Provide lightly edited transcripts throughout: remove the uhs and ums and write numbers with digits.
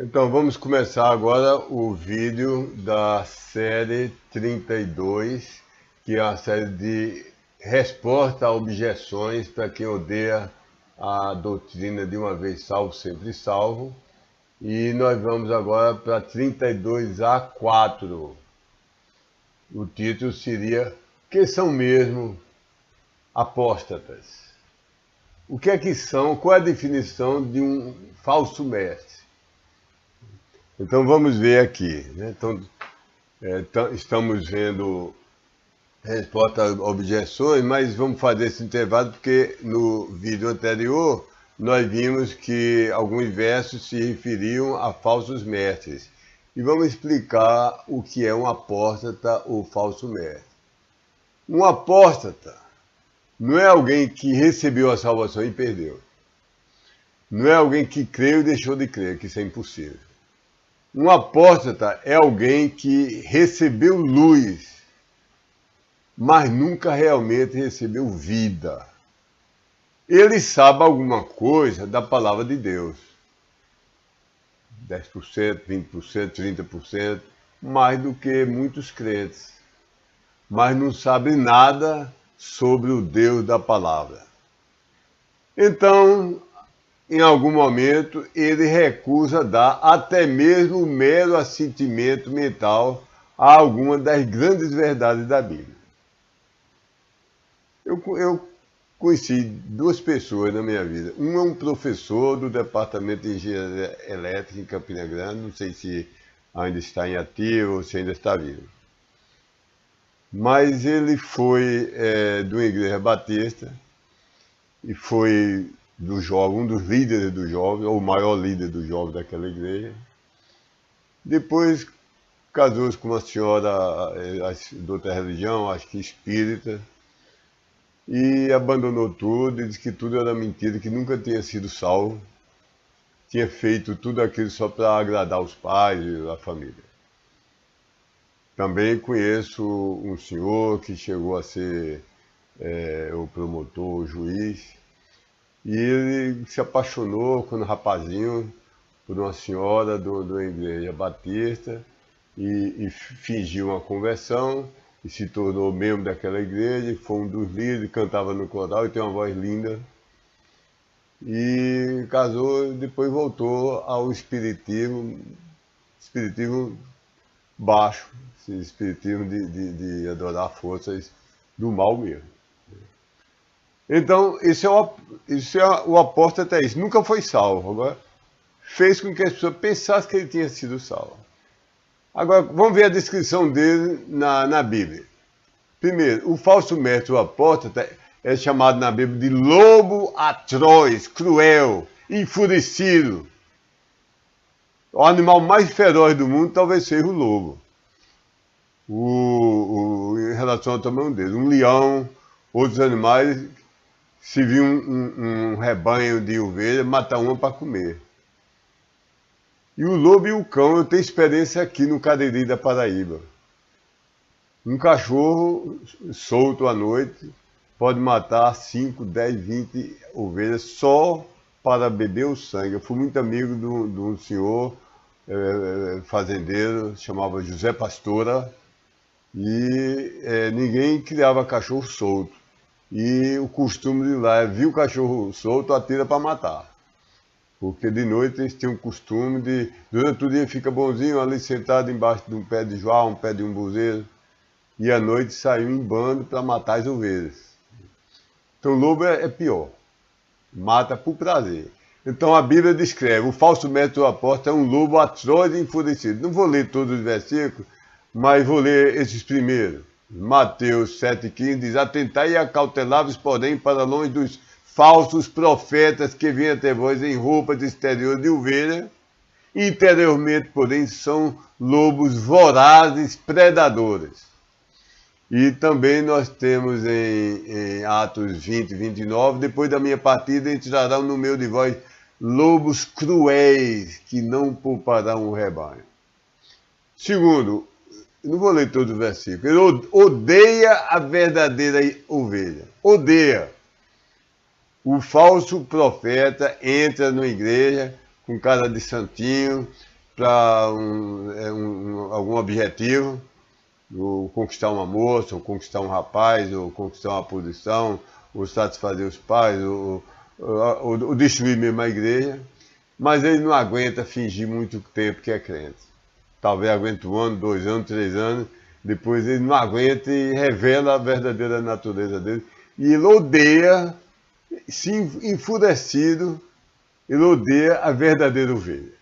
Então vamos começar agora o vídeo da série 32, que é a série de resposta a objeções para quem odeia a doutrina de uma vez salvo, sempre salvo. E nós vamos agora para 32A4. O título seria: que são mesmo apóstatas? O que é que são? Qual é a definição de um falso mestre? Então vamos ver aqui, né? Estamos vendo resposta a objeções, mas vamos fazer esse intervalo porque no vídeo anterior nós vimos que alguns versos se referiam a falsos mestres. E vamos explicar o que é um apóstata ou falso mestre. Um apóstata não é alguém que recebeu a salvação e perdeu. Não é alguém que creu e deixou de crer, que isso é impossível. Um apóstata é alguém que recebeu luz, mas nunca realmente recebeu vida. Ele sabe alguma coisa da palavra de Deus. 10%, 20%, 30%, mais do que muitos crentes. Mas não sabe nada sobre o Deus da palavra. Então, em algum momento, ele recusa dar até mesmo o mero assentimento mental a alguma das grandes verdades da Bíblia. Eu conheci duas pessoas na minha vida. Um é um professor do Departamento de Engenharia Elétrica em Campina Grande, não sei se ainda está em ativo ou se ainda está vivo. Mas ele foi de uma igreja batista e foi do jovem, um dos líderes do jovem, ou o maior líder do jovem daquela igreja. Depois casou-se com uma senhora de outra religião, acho que espírita, e abandonou tudo e disse que tudo era mentira, que nunca tinha sido salvo, tinha feito tudo aquilo só para agradar os pais e a família. Também conheço um senhor que chegou a ser o promotor, o juiz, e ele se apaixonou quando rapazinho por uma senhora de uma igreja batista e fingiu uma conversão e se tornou membro daquela igreja, foi um dos líderes, cantava no coral e tem uma voz linda. E casou e depois voltou ao espiritismo baixo, esse espiritismo de adorar forças do mal mesmo. Então, isso é o apóstata, é isso. Nunca foi salvo. Agora, fez com que as pessoas pensassem que ele tinha sido salvo. Agora, vamos ver a descrição dele na Bíblia. Primeiro, o falso mestre, o apóstata, é chamado na Bíblia de lobo atroz, cruel, enfurecido. O animal mais feroz do mundo talvez seja o lobo. Em relação ao tamanho dele. Um leão, outros animais, se vir um rebanho de ovelhas, mata uma para comer. E o lobo e o cão, eu tenho experiência aqui no Cariri da Paraíba. Um cachorro solto à noite pode matar 5, 10, 20 ovelhas só para beber o sangue. Eu fui muito amigo de um senhor fazendeiro, chamava José Pastora, e ninguém criava cachorro solto. E o costume de lá é vir o cachorro solto, atira para matar. Porque de noite eles têm o costume de, durante o dia fica bonzinho ali sentado embaixo de um pé de joá, um pé de umbuzeiro, e à noite saiu em bando para matar as ovelhas. Então o lobo é pior, mata por prazer. Então a Bíblia descreve, o falso mestre do apóstolo é um lobo atroz e enfurecido. Não vou ler todos os versículos, mas vou ler esses primeiros. Mateus 7,15 diz: atentai e acautelavos, porém, para longe dos falsos profetas que vêm até vós em roupas exteriores de ovelha, interiormente, porém, são lobos vorazes, predadores. E também nós temos em Atos 20, 29, depois da minha partida entrarão no meio de vós lobos cruéis, que não pouparão o rebanho. Segundo, não vou ler todo o versículo, ele odeia a verdadeira ovelha, odeia. O falso profeta entra na igreja com cara de santinho para algum objetivo, ou conquistar uma moça, ou conquistar um rapaz, ou conquistar uma posição, ou satisfazer os pais, ou destruir mesmo a igreja, mas ele não aguenta fingir muito tempo que é crente. Talvez aguente 1 ano, 2 anos, 3 anos, depois ele não aguenta e revela a verdadeira natureza dele. E ele odeia, se enfurecido, ele odeia a verdadeira ovelha.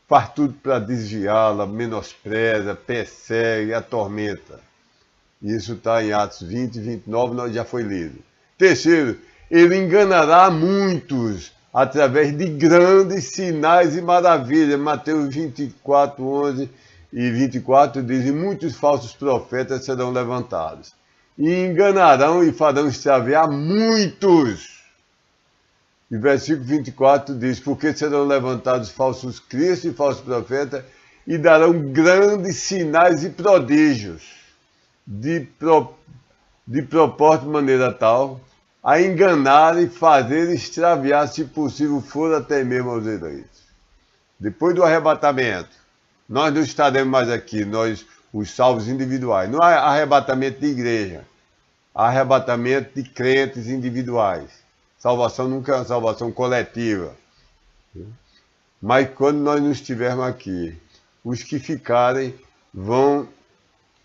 Faz tudo para desviá-la, menospreza, persegue, atormenta. Isso está em Atos 20 e 29, já foi lido. Terceiro, ele enganará muitos através de grandes sinais e maravilhas. Mateus 24, 11 e 24 diz, e muitos falsos profetas serão levantados. E enganarão e farão extraviar muitos. E versículo 24 diz, porque serão levantados falsos cristos e falsos profetas e darão grandes sinais e prodígios de propósito de maneira tal a enganar e fazer extraviar, se possível for, até mesmo aos eleitos. Depois do arrebatamento, nós não estaremos mais aqui, nós, os salvos individuais. Não há arrebatamento de igreja, há arrebatamento de crentes individuais. Salvação nunca é uma salvação coletiva. Mas quando nós não estivermos aqui, os que ficarem vão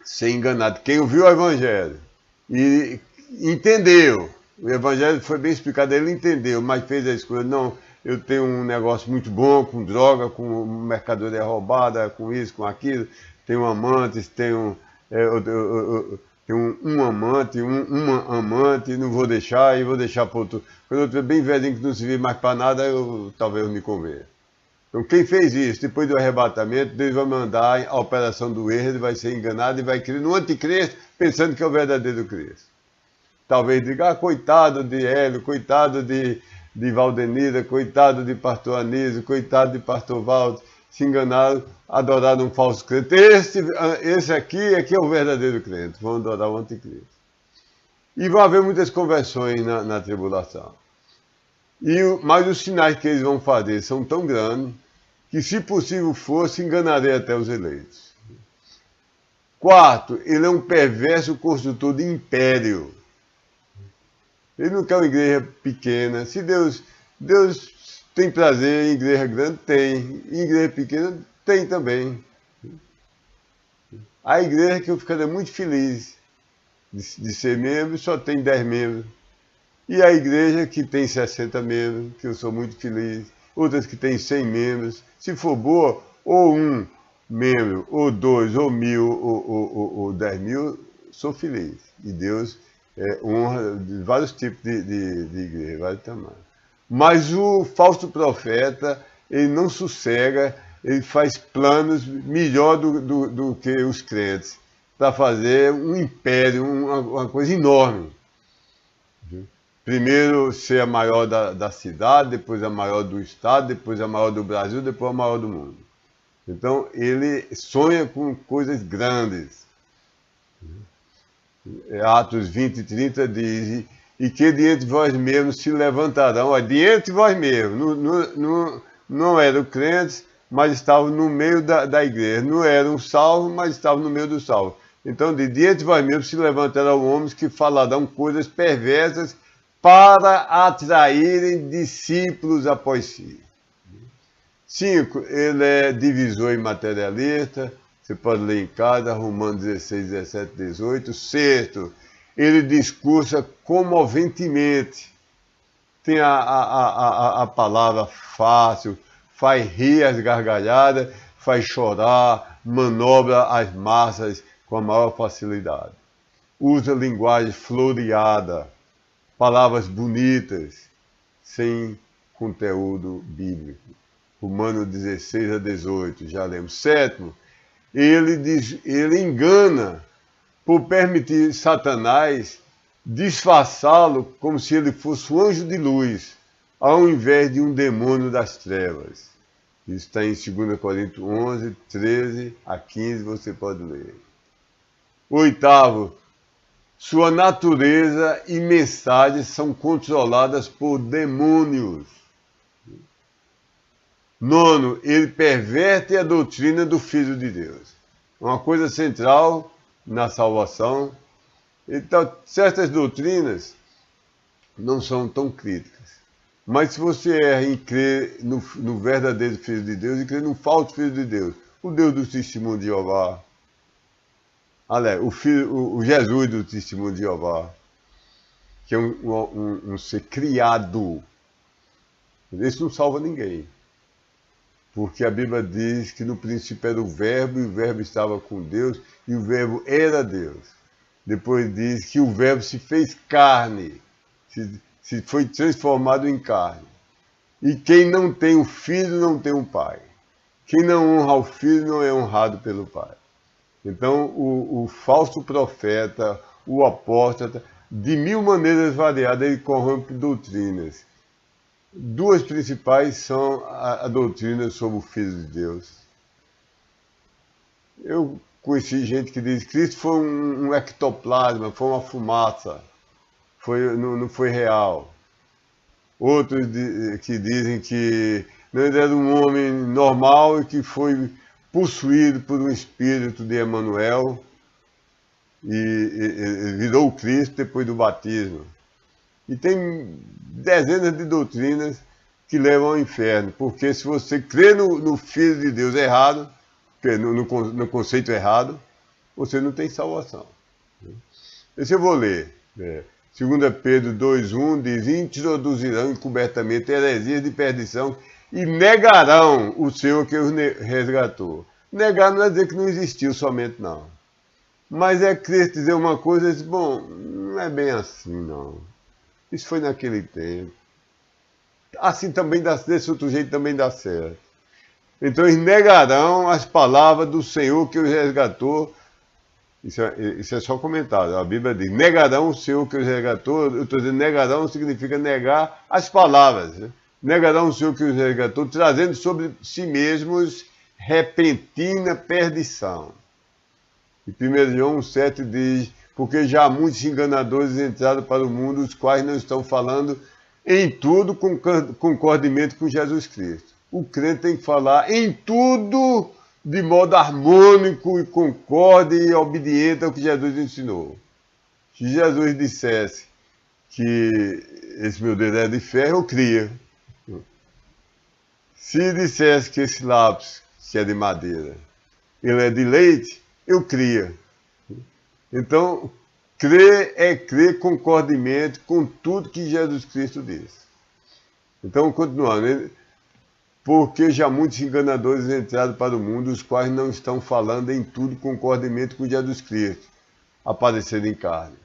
ser enganados. Quem ouviu o Evangelho e entendeu, o Evangelho foi bem explicado, ele entendeu, mas fez a escolha. Não, eu tenho um negócio muito bom com droga, com mercadoria roubada, com isso, com aquilo, tenho amantes, tenho um amante, uma amante, não vou deixar, e vou deixar para outro. Quando eu estiver bem velhinho que não se vê mais para nada, talvez eu me converta. Então quem fez isso, depois do arrebatamento, Deus vai mandar a operação do erro, ele vai ser enganado e vai crer no anticristo, pensando que é o verdadeiro Cristo. Talvez diga, coitado de Hélio, coitado de Valdenira, coitado de pastor Anísio, coitado de pastor Valdo, se enganaram, adoraram um falso crente. Esse aqui é o verdadeiro crente, vão adorar o anticristo. E vão haver muitas conversões na tribulação. Mas os sinais que eles vão fazer são tão grandes que, se possível fosse, enganarei até os eleitos. Quarto, ele é um perverso construtor de império. Ele não quer uma igreja pequena. Se Deus tem prazer em igreja grande, tem. Em igreja pequena, tem também. A igreja que eu ficaria muito feliz de ser membro, só tem 10 membros. E a igreja que tem 60 membros, que eu sou muito feliz. Outras que tem 100 membros. Se for boa, ou 1 membro, ou 2, ou 1000, ou 10 mil, sou feliz. E Deus honra de vários tipos de igreja, vários tamanhos. Mas o falso profeta, ele não sossega, ele faz planos melhor do que os crentes, para fazer um império, uma coisa enorme. Primeiro ser a maior da cidade, depois a maior do estado, depois a maior do Brasil, depois a maior do mundo. Então ele sonha com coisas grandes. Atos 20 e 30 diz, e que diante de vós mesmos se levantarão, diante de vós mesmos, não eram crentes, mas estavam no meio da igreja, não eram salvos, mas estavam no meio dos salvos. Então, diante de vós mesmos se levantarão homens que falarão coisas perversas para atraírem discípulos após si. 5, ele é divisor e materialista, você pode ler em casa, Romanos 16, 17, 18. 6, ele discursa comoventemente, tem a palavra fácil, faz rir as gargalhadas, faz chorar, manobra as massas com a maior facilidade. Usa linguagem floreada, palavras bonitas, sem conteúdo bíblico. Romanos 16 a 18, já lemos. 7, ele engana por permitir Satanás disfarçá-lo como se ele fosse um anjo de luz, ao invés de um demônio das trevas. Isso está em 2 Coríntios 11, 13 a 15, você pode ler. 8, sua natureza e mensagens são controladas por demônios. Nono, ele perverte a doutrina do Filho de Deus. Uma coisa central na salvação. Então, certas doutrinas não são tão críticas. Mas se você erra em crer no verdadeiro Filho de Deus e crer no falso Filho de Deus, o Deus do testemunho de Jeová, o Jesus do testemunho de Jeová, que é um ser criado, esse não salva ninguém. Porque a Bíblia diz que no princípio era o Verbo, e o Verbo estava com Deus, e o Verbo era Deus. Depois diz que o Verbo se fez carne, se foi transformado em carne. E quem não tem o Filho não tem o Pai. Quem não honra o Filho não é honrado pelo Pai. Então, o falso profeta, o apóstata, de mil maneiras variadas, ele corrompe doutrinas. Duas principais são a doutrina sobre o Filho de Deus. Eu conheci gente que diz que Cristo foi um ectoplasma, foi uma fumaça, não foi real. Outros que dizem que ele era um homem normal e que foi possuído por um espírito de Emanuel e virou Cristo depois do batismo. E tem dezenas de doutrinas que levam ao inferno, porque se você crê no Filho de Deus errado, no conceito errado, você não tem salvação. Esse eu vou ler. 2 Pedro 2,1 diz: introduzirão encobertamente heresias de perdição e negarão o Senhor que os resgatou. Negar não é dizer que não existiu somente, não. Mas é Cristo dizer uma coisa e dizer, bom, não é bem assim, não. Isso foi naquele tempo. Assim também desse outro jeito também dá certo. Então eles negarão as palavras do Senhor que os resgatou. Isso é só comentário. A Bíblia diz, negarão o Senhor que os resgatou. Eu estou dizendo, negarão significa negar as palavras. Né? Negarão o Senhor que os resgatou, trazendo sobre si mesmos repentina perdição. E 1 João 7 diz, porque já muitos enganadores entraram para o mundo, os quais não estão falando em tudo concordemente com Jesus Cristo. O crente tem que falar em tudo de modo harmônico e concorde e obediente ao que Jesus ensinou. Se Jesus dissesse que esse meu dedo é de ferro, eu cria. Se dissesse que esse lápis, que é de madeira, ele é de leite, eu cria. Então, crer é crer concordemente com tudo que Jesus Cristo disse. Então, continuando, porque já muitos enganadores entraram para o mundo, os quais não estão falando em tudo concordemente com Jesus Cristo, aparecendo em carne.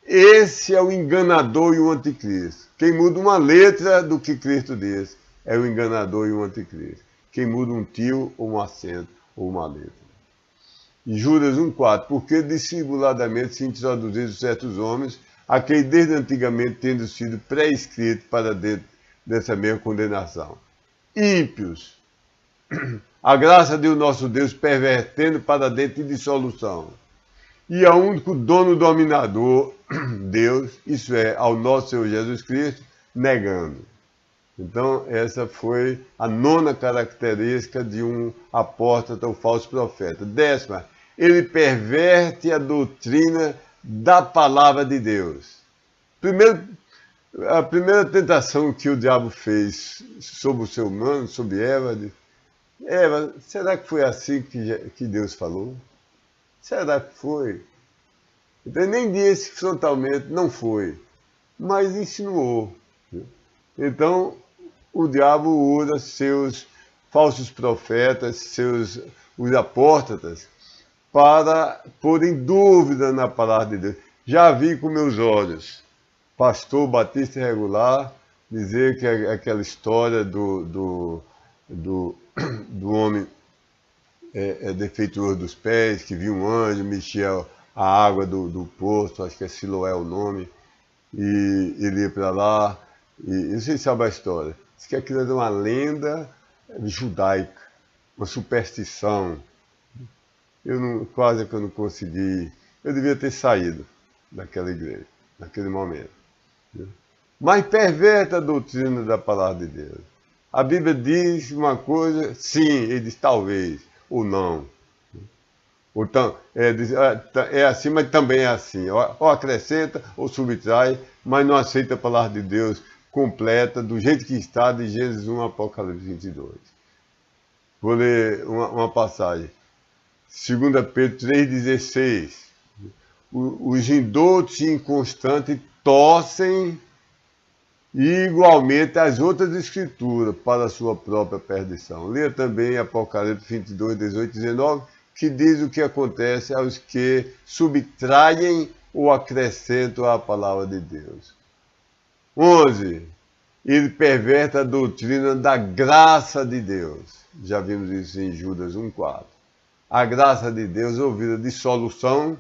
Esse é o enganador e o anticristo. Quem muda uma letra do que Cristo diz é o enganador e o anticristo. Quem muda um tio ou um acento ou uma letra. E Judas 1,4, porque dissimuladamente se introduziram certos homens, a quem desde antigamente tendo sido pré-escrito para dentro dessa mesma condenação. Ímpios, a graça de o nosso Deus pervertendo para dentro de dissolução. E ao único dono dominador, Deus, isso é, ao nosso Senhor Jesus Cristo, negando. Então, essa foi a nona característica de um apóstata ou falso profeta. 10ª, ele perverte a doutrina da palavra de Deus. A primeira tentação que o diabo fez sobre o ser humano, sobre Eva, Eva, será que foi assim que Deus falou? Será que foi? Então, nem disse frontalmente, não foi, mas insinuou. Então, o diabo usa seus falsos profetas, os apóstatas, para pôr em dúvida na palavra de Deus. Já vi com meus olhos pastor batista regular dizer que aquela história do homem defeituoso dos pés, que viu um anjo, mexia a água do poço, acho que é Siloé o nome, e ele ia para lá, e vocês sabem a história. Diz que aquilo era uma lenda judaica, uma superstição. Quase que eu não consegui. Eu devia ter saído daquela igreja, naquele momento. Mas perverte a doutrina da palavra de Deus. A Bíblia diz uma coisa, sim, ele diz talvez, ou não. Ou é assim, mas também é assim. Ou acrescenta, ou subtrai, mas não aceita a palavra de Deus completa, do jeito que está, de Gênesis 1, Apocalipse 22. Vou ler uma passagem. 2 Pedro 3,16. Os indoutos e inconstantes torcem igualmente as outras escrituras para a sua própria perdição. Leia também Apocalipse 22, 18 e 19, que diz o que acontece aos que subtraem ou acrescentam a palavra de Deus. 11. Ele perverte a doutrina da graça de Deus. Já vimos isso em Judas 1,4. A graça de Deus ouvira dissolução,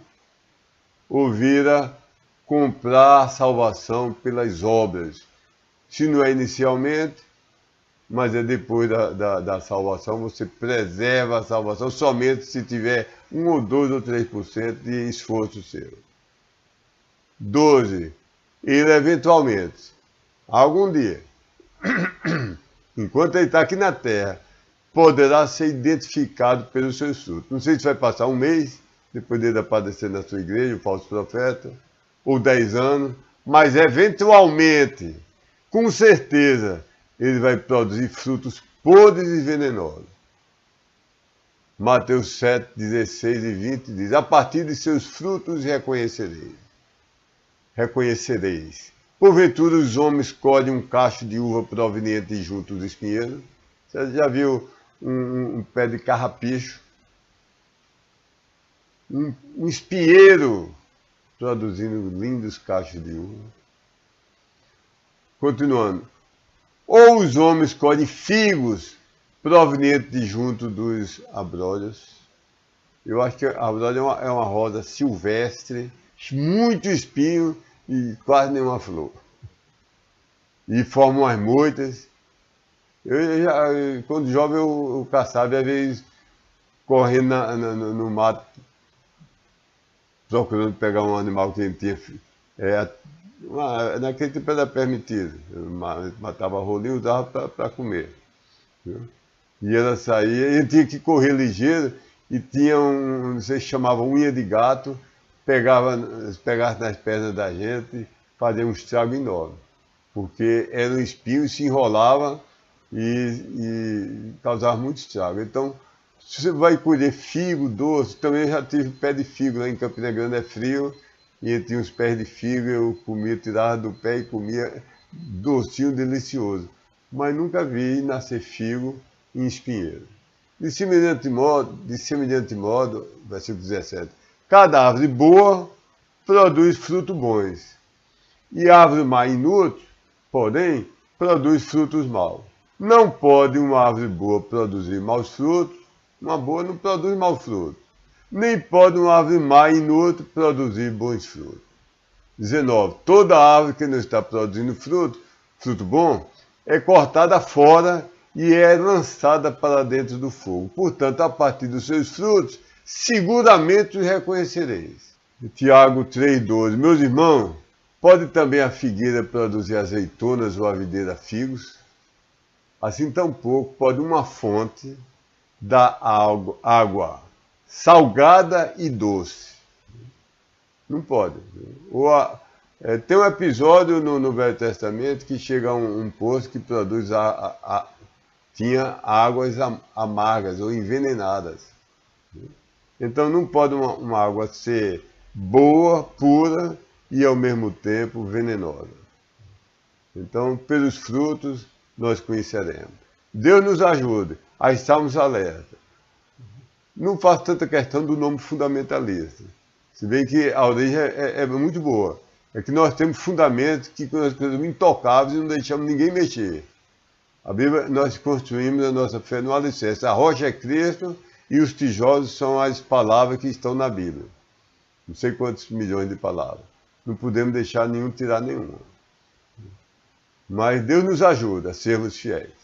ouvira comprar a salvação pelas obras. Se não é inicialmente, mas é depois da salvação, você preserva a salvação somente se tiver 1 ou 2 ou 3% de esforço seu. 12. Ele eventualmente, algum dia, enquanto ele está aqui na terra, poderá ser identificado pelos seus frutos. Não sei se vai passar um mês, depois dele aparecer na sua igreja, o falso profeta, ou 10 anos, mas eventualmente, com certeza, ele vai produzir frutos podres e venenosos. Mateus 7, 16 e 20 diz: a partir de seus frutos reconhecereis. Porventura os homens colhem um cacho de uva proveniente de junto dos espinheiros? Você já viu um pé de carrapicho? Um espinheiro produzindo lindos cachos de uva? Continuando. Ou os homens colhem figos provenientes de junto dos abrolhos? Eu acho que a abrolho é uma rosa silvestre, muito espinho e quase nenhuma flor. E forma umas moitas. Quando jovem, eu caçava, às vezes, correndo no mato, procurando pegar um animal que ele tinha. Naquele tempo era permitido. Eu matava rolinho e usava para comer. Viu? E ela saía, e ele tinha que correr ligeiro, e tinha não sei se chamava unha de gato, pegasse nas pernas da gente, fazia um estrago enorme. Porque era um espinho, se enrolava e causava muito estrago. Então, se você vai colher figo doce, também já tive pé de figo, lá em Campina Grande é frio, e tinha uns pés de figo, eu comia, tirava do pé e comia, docinho, delicioso. Mas nunca vi nascer figo em espinheiro. De semelhante modo, versículo 17, cada árvore boa produz frutos bons, e árvore má inútil, porém, produz frutos maus. Não pode uma árvore boa produzir maus frutos, uma boa não produz maus frutos. Nem pode uma árvore má inútil produzir bons frutos. 19. Toda árvore que não está produzindo fruto bom, é cortada fora e é lançada para dentro do fogo. Portanto, a partir dos seus frutos, seguramente os reconhecereis. Tiago 3,12. Meus irmãos, pode também a figueira produzir azeitonas ou a videira figos? Assim tampouco pode uma fonte dar água salgada e doce. Não pode. Tem um episódio no Velho Testamento que chega um poço que produz tinha águas amargas ou envenenadas. Então não pode uma água ser boa, pura e ao mesmo tempo venenosa. Então, pelos frutos nós conheceremos. Deus nos ajude a estarmos alerta. Não faço tanta questão do nome fundamentalista. Se bem que a origem é muito boa. É que nós temos fundamentos que são as coisas intocáveis e não deixamos ninguém mexer. A Bíblia, nós construímos a nossa fé no alicerce. A rocha é Cristo e os tijolos são as palavras que estão na Bíblia. Não sei quantos milhões de palavras. Não podemos deixar nenhum tirar nenhuma. Mas Deus nos ajuda a sermos fiéis.